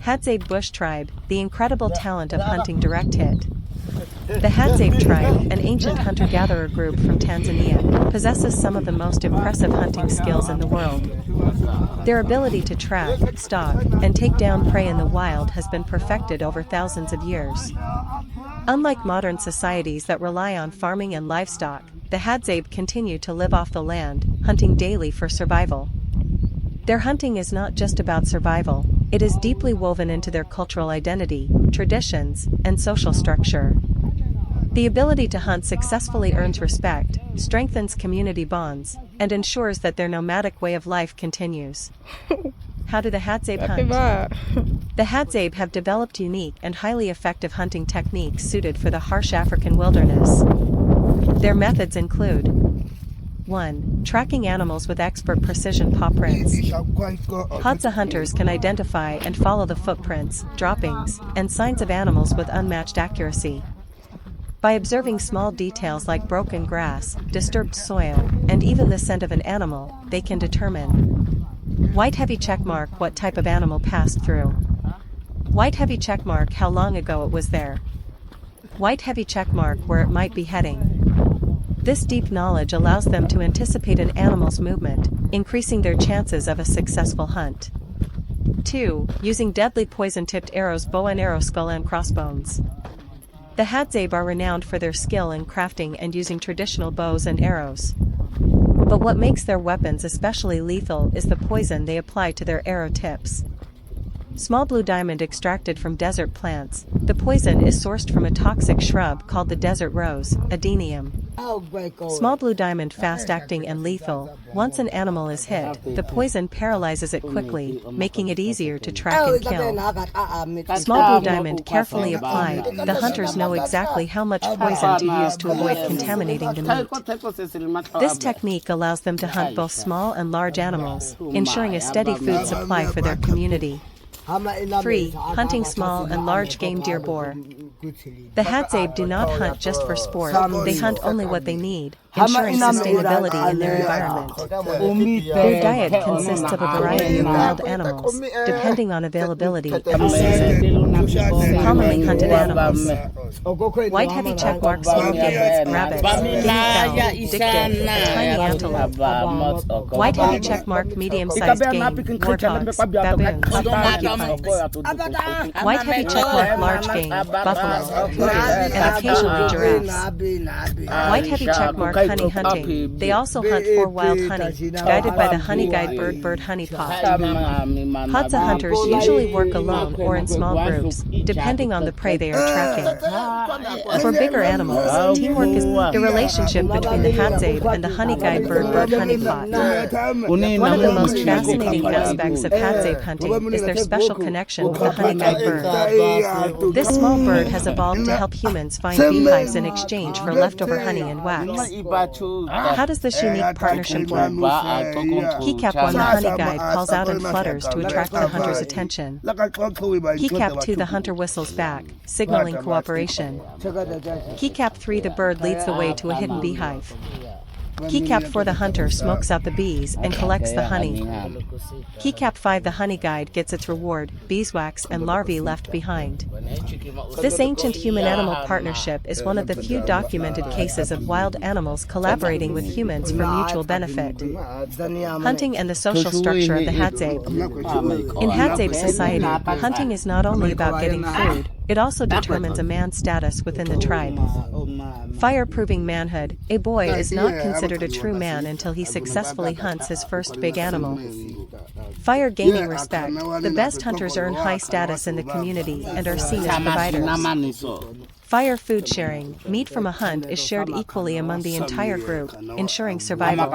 Hadzabe Bush Tribe, the incredible talent of hunting direct hit. The Hadzabe Tribe, an ancient hunter-gatherer group from Tanzania, possesses some of the most impressive hunting skills in the world. Their ability to trap, stalk, and take down prey in the wild has been perfected over thousands of years. Unlike modern societies that rely on farming and livestock, the Hadzabe continue to live off the land, hunting daily for survival. Their hunting is not just about survival, it is deeply woven into their cultural identity, traditions, and social structure. The ability to hunt successfully earns respect, strengthens community bonds, and ensures that their nomadic way of life continues. How do the Hadzabe hunt? The Hadzabe have developed unique and highly effective hunting techniques suited for the harsh African wilderness. Their methods include 1. Tracking animals with expert precision paw prints. Hadza hunters can identify and follow the footprints, droppings, and signs of animals with unmatched accuracy. By observing small details like broken grass, disturbed soil, and even the scent of an animal, they can determine white heavy checkmark what type of animal passed through. White heavy checkmark how long ago it was there. White heavy checkmark where it might be heading. This deep knowledge allows them to anticipate an animal's movement, increasing their chances of a successful hunt. 2. Using deadly poison-tipped arrows, bow and arrow, skull and crossbones. The Hadzabe are renowned for their skill in crafting and using traditional bows and arrows. But what makes their weapons especially lethal is the poison they apply to their arrow tips. Small blue diamond extracted from desert plants, the poison is sourced from a toxic shrub called the desert rose, Adenium. Small blue diamond fast-acting and lethal. Once an animal is hit, the poison paralyzes it quickly, making it easier to track and kill. Small blue diamond carefully applied, the hunters know exactly how much poison to use to avoid contaminating the meat. This technique allows them to hunt both small and large animals, ensuring a steady food supply for their community. 3. Hunting small and large game deer, boar. The Hadzabe do not hunt just for sport, they hunt only what they need, ensuring sustainability in their environment. Their diet consists of a variety of wild animals, depending on availability and season. Commonly hunted animals: white heavy checkmark small game, rabbits, guinea fowl, dik-dik, a tiny antelope. White heavy checkmark medium-sized game, warthogs, baboons, porcupines. White heavy checkmark large game, buffalo, cougars, and occasionally giraffes. White heavy checkmark honey hunting. They also hunt for wild honey, guided by the honey guide bird honey pot. Hadza hunters usually work alone or in small groups, depending on the prey they are tracking. For bigger animals, teamwork is the relationship between the Hadzabe and the honey guide bird honey pot. One of the most fascinating aspects of Hadzabe hunting is their special connection with the honey guide bird. This small bird has evolved to help humans find beehives in exchange for leftover honey and wax. How does this unique partnership work? Keycap 1, the honey guide, calls out and flutters to attract the hunter's attention. Keycap 2, the hunter whistles back, signaling cooperation. Keycap 3, the bird leads the way to a hidden beehive. Keycap 4, the hunter smokes out the bees and collects the honey. Keycap 5, the honey guide, gets its reward, beeswax and larvae left behind. This ancient human-animal partnership is one of the few documented cases of wild animals collaborating with humans for mutual benefit. Hunting and the social structure of the Hadzabe. In Hadzabe society, hunting is not only about getting food, it also determines a man's status within the tribe. Fire-proving manhood: a boy is not considered a true man until he successfully hunts his first big animal. Fire gaining respect: the best hunters earn high status in the community and are seen as providers. Fire food sharing: meat from a hunt is shared equally among the entire group, ensuring survival.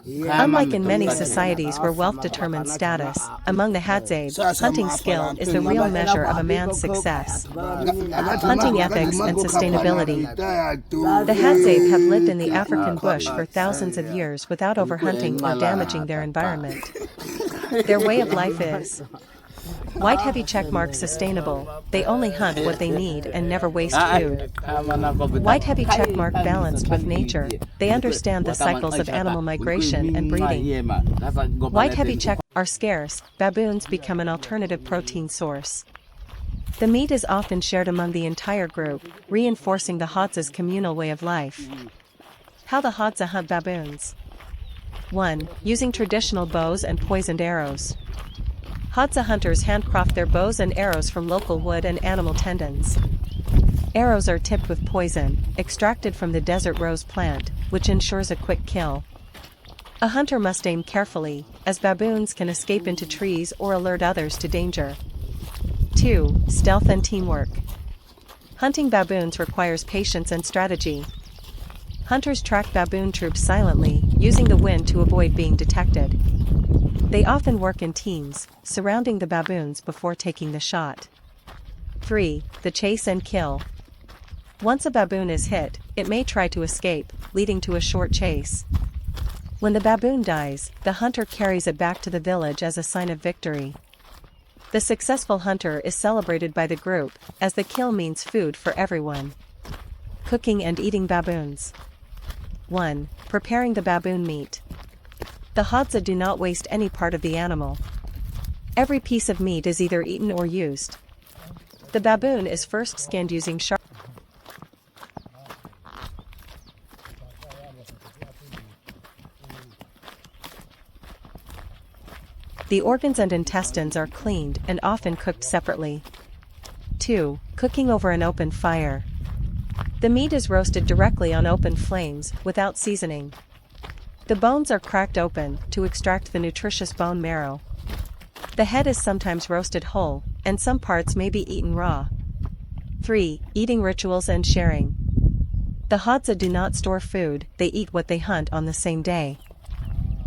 Unlike in many societies where wealth determines status, among the Hadzabe, hunting skill is the real measure of a man's success. Hunting ethics and sustainability. The Hadzabe have lived in the African bush for thousands of years without overhunting or damaging their environment. Their way of life is White heavy checkmark sustainable, they only hunt what they need and never waste food. White heavy checkmark balanced with nature, they understand the cycles of animal migration and breeding. White heavy check are scarce, baboons become an alternative protein source. The meat is often shared among the entire group, reinforcing the Hadza's communal way of life. How the Hadza hunt baboons. 1. Using traditional bows and poisoned arrows. Hadza hunters handcraft their bows and arrows from local wood and animal tendons. Arrows are tipped with poison, extracted from the desert rose plant, which ensures a quick kill. A hunter must aim carefully, as baboons can escape into trees or alert others to danger. 2. Stealth and teamwork. Hunting baboons requires patience and strategy. Hunters track baboon troops silently, using the wind to avoid being detected. They often work in teams, surrounding the baboons before taking the shot. 3. The chase and kill. Once a baboon is hit, it may try to escape, leading to a short chase. When the baboon dies, the hunter carries it back to the village as a sign of victory. The successful hunter is celebrated by the group, as the kill means food for everyone. Cooking and eating baboons. 1. Preparing the baboon meat. The Hadza do not waste any part of the animal. Every piece of meat is either eaten or used. The baboon is first skinned using sharp. The organs and intestines are cleaned and often cooked separately. 2. Cooking over an open fire. The meat is roasted directly on open flames, without seasoning. The bones are cracked open, to extract the nutritious bone marrow. The head is sometimes roasted whole, and some parts may be eaten raw. 3. Eating rituals and sharing. The Hadza do not store food, they eat what they hunt on the same day.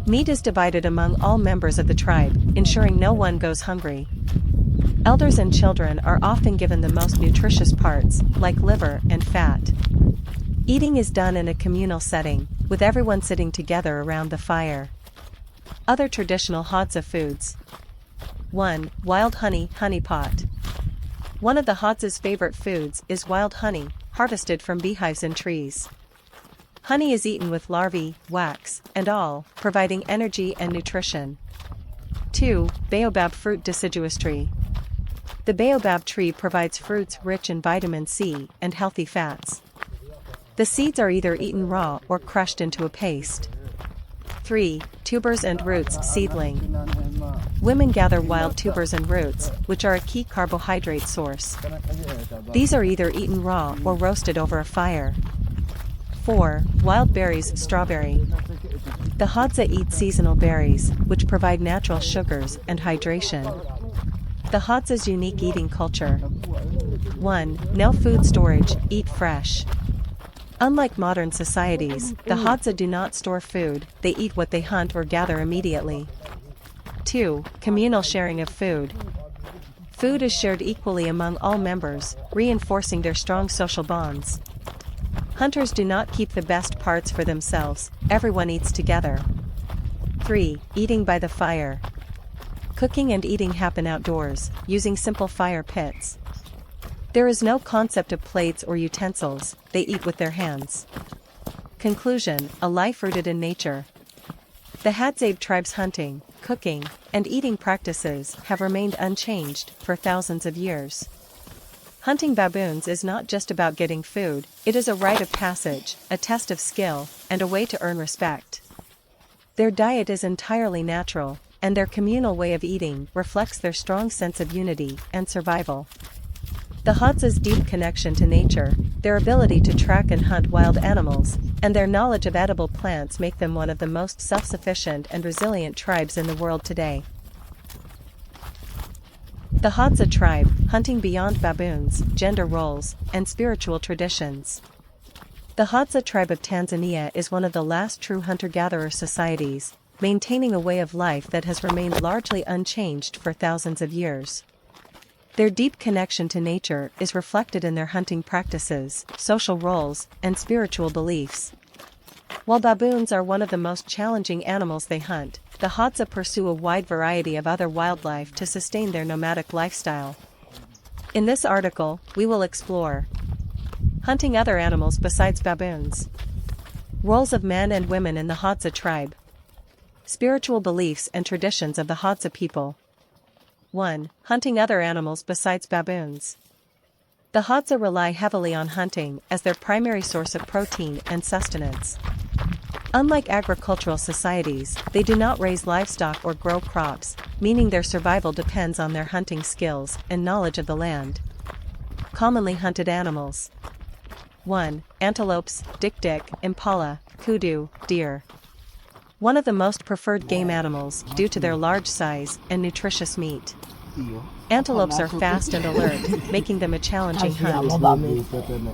Meat is divided among all members of the tribe, ensuring no one goes hungry. Elders and children are often given the most nutritious parts, like liver and fat. Eating is done in a communal setting, with everyone sitting together around the fire. Other traditional Hadza foods. 1. Wild honey, honey pot. One of the Hadza's favorite foods is wild honey, harvested from beehives and trees. Honey is eaten with larvae, wax, and all, providing energy and nutrition. 2. Baobab fruit deciduous tree. The baobab tree provides fruits rich in vitamin C and healthy fats. The seeds are either eaten raw or crushed into a paste. 3. Tubers and roots, seedling. Women gather wild tubers and roots, which are a key carbohydrate source. These are either eaten raw or roasted over a fire. 4. Wild berries, strawberry. The Hadza eat seasonal berries, which provide natural sugars and hydration. The Hadza's unique eating culture. 1. No food storage, eat fresh. Unlike modern societies, the Hadza do not store food, they eat what they hunt or gather immediately. 2. Communal sharing of food. Food is shared equally among all members, reinforcing their strong social bonds. Hunters do not keep the best parts for themselves, everyone eats together. 3. Eating by the fire. Cooking and eating happen outdoors, using simple fire pits. There is no concept of plates or utensils, they eat with their hands. Conclusion: a life rooted in nature. The Hadzabe tribe's hunting, cooking, and eating practices have remained unchanged for thousands of years. Hunting baboons is not just about getting food, it is a rite of passage, a test of skill, and a way to earn respect. Their diet is entirely natural, and their communal way of eating reflects their strong sense of unity and survival. The Hadza's deep connection to nature, their ability to track and hunt wild animals, and their knowledge of edible plants make them one of the most self-sufficient and resilient tribes in the world today. The Hadza tribe, hunting beyond baboons, gender roles, and spiritual traditions. The Hadza tribe of Tanzania is one of the last true hunter-gatherer societies, maintaining a way of life that has remained largely unchanged for thousands of years. Their deep connection to nature is reflected in their hunting practices, social roles, and spiritual beliefs. While baboons are one of the most challenging animals they hunt, the Hadza pursue a wide variety of other wildlife to sustain their nomadic lifestyle. In this article, we will explore hunting other animals besides baboons, roles of men and women in the Hadza tribe, spiritual beliefs and traditions of the Hadza people. 1. Hunting other animals besides baboons. The Hadza rely heavily on hunting as their primary source of protein and sustenance. Unlike agricultural societies, they do not raise livestock or grow crops, meaning their survival depends on their hunting skills and knowledge of the land. Commonly hunted animals. 1. Antelopes, dik-dik, impala, kudu, deer. One of the most preferred game animals due to their large size and nutritious meat. Antelopes are fast and alert, making them a challenging hunt.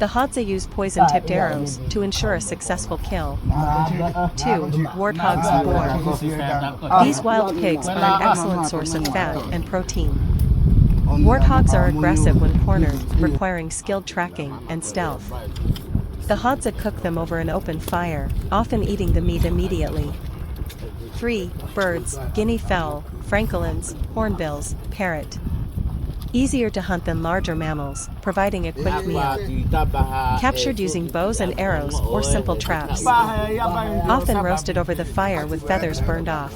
The Hadza use poison-tipped arrows to ensure a successful kill. 2. Warthogs and boar. These wild pigs are an excellent source of fat and protein. Warthogs are aggressive when cornered, requiring skilled tracking and stealth. The Hadza cook them over an open fire, often eating the meat immediately. 3. Birds, guinea fowl, francolins, hornbills, parrot. Easier to hunt than larger mammals, providing a quick meal. Captured using bows and arrows or simple traps. Often roasted over the fire with feathers burned off.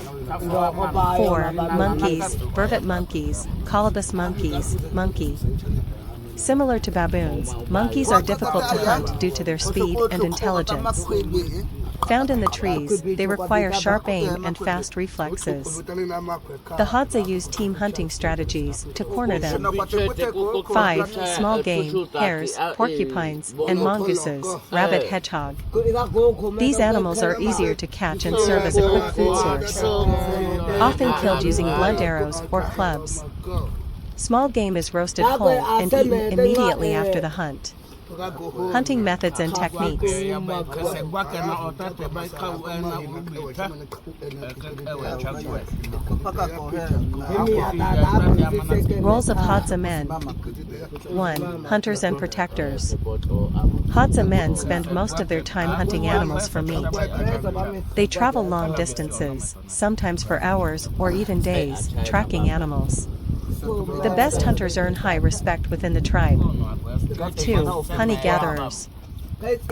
4. Monkeys, vervet monkeys, colobus monkeys, monkey. Similar to baboons, monkeys are difficult to hunt due to their speed and intelligence. Found in the trees, they require sharp aim and fast reflexes. The Hadza use team hunting strategies to corner them. 5. Small game, hares, porcupines, and mongooses, rabbit hedgehog. These animals are easier to catch and serve as a quick food source. Often killed using blunt arrows or clubs. Small game is roasted whole and eaten immediately after the hunt. Hunting methods and techniques. Roles of Hadza men. 1. Hunters and protectors. Hadza men spend most of their time hunting animals for meat. They travel long distances, sometimes for hours or even days, tracking animals. The best hunters earn high respect within the tribe. 2. Honey gatherers.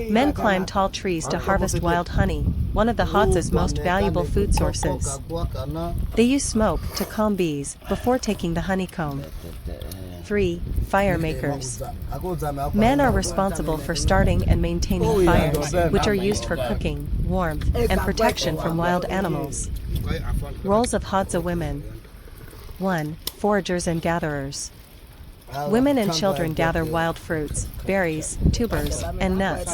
Men climb tall trees to harvest wild honey, one of the Hadza's most valuable food sources. They use smoke to calm bees before taking the honeycomb. 3. Fire makers. Men are responsible for starting and maintaining fires, which are used for cooking, warmth, and protection from wild animals. Roles of Hadza women. 1. Foragers and gatherers. Women and children gather wild fruits, berries, tubers, and nuts.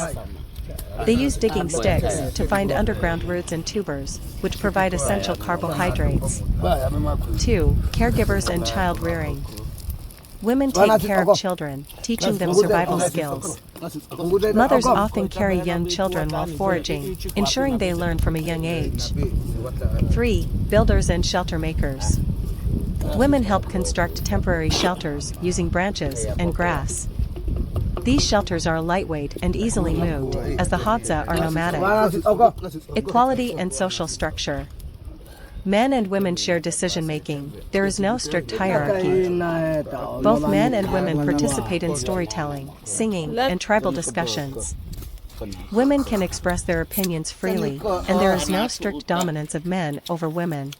They use digging sticks to find underground roots and tubers, which provide essential carbohydrates. 2. Caregivers and child rearing. Women take care of children, teaching them survival skills. Mothers often carry young children while foraging, ensuring they learn from a young age. 3. Builders and shelter makers. Women help construct temporary shelters using branches and grass. These shelters are lightweight and easily moved, as the Hadza are nomadic. Equality and social structure. Men and women share decision-making. There is no strict hierarchy. Both men and women participate in storytelling, singing, and tribal discussions. Women can express their opinions freely, and there is no strict dominance of men over women.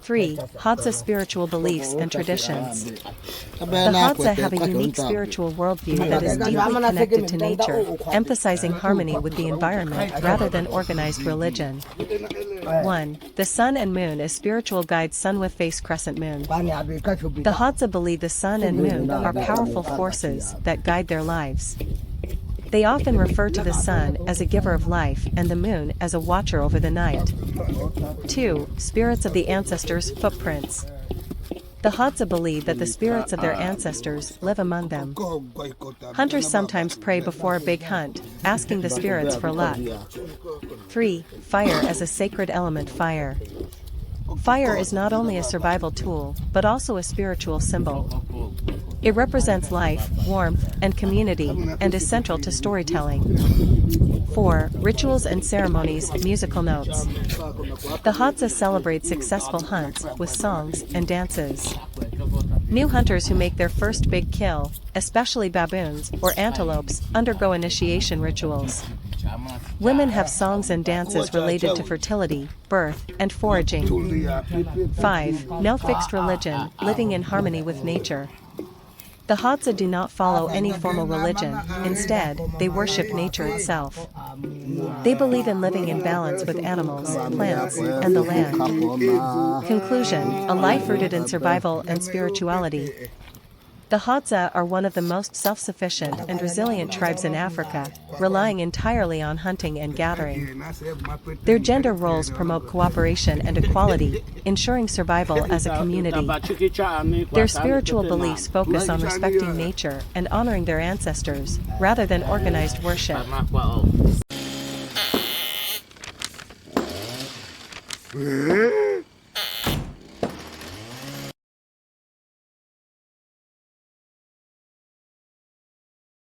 3. Hadza spiritual beliefs and traditions. The Hadza have a unique spiritual worldview that is deeply connected to nature, emphasizing harmony with the environment rather than organized religion. 1. The sun and moon as spiritual guides, sun with face crescent moon. The Hadza believe the sun and moon are powerful forces that guide their lives. They often refer to the sun as a giver of life and the moon as a watcher over the night. 2. Spirits of the ancestors' footprints. The Hadza believe that the spirits of their ancestors live among them. Hunters sometimes pray before a big hunt, asking the spirits for luck. 3. Fire as a sacred element. Fire. Fire is not only a survival tool, but also a spiritual symbol. It represents life, warmth, and community, and is central to storytelling. 4. Rituals and ceremonies, musical notes. The Hadza celebrate successful hunts with songs and dances. New hunters who make their first big kill, especially baboons or antelopes, undergo initiation rituals. Women have songs and dances related to fertility, birth, and foraging. 5. No fixed religion, living in harmony with nature. The Hadza do not follow any formal religion, instead, they worship nature itself. They believe in living in balance with animals, plants, and the land. Conclusion: a life rooted in survival and spirituality. The Hadza are one of the most self-sufficient and resilient tribes in Africa, relying entirely on hunting and gathering. Their gender roles promote cooperation and equality, ensuring survival as a community. Their spiritual beliefs focus on respecting nature and honoring their ancestors, rather than organized worship.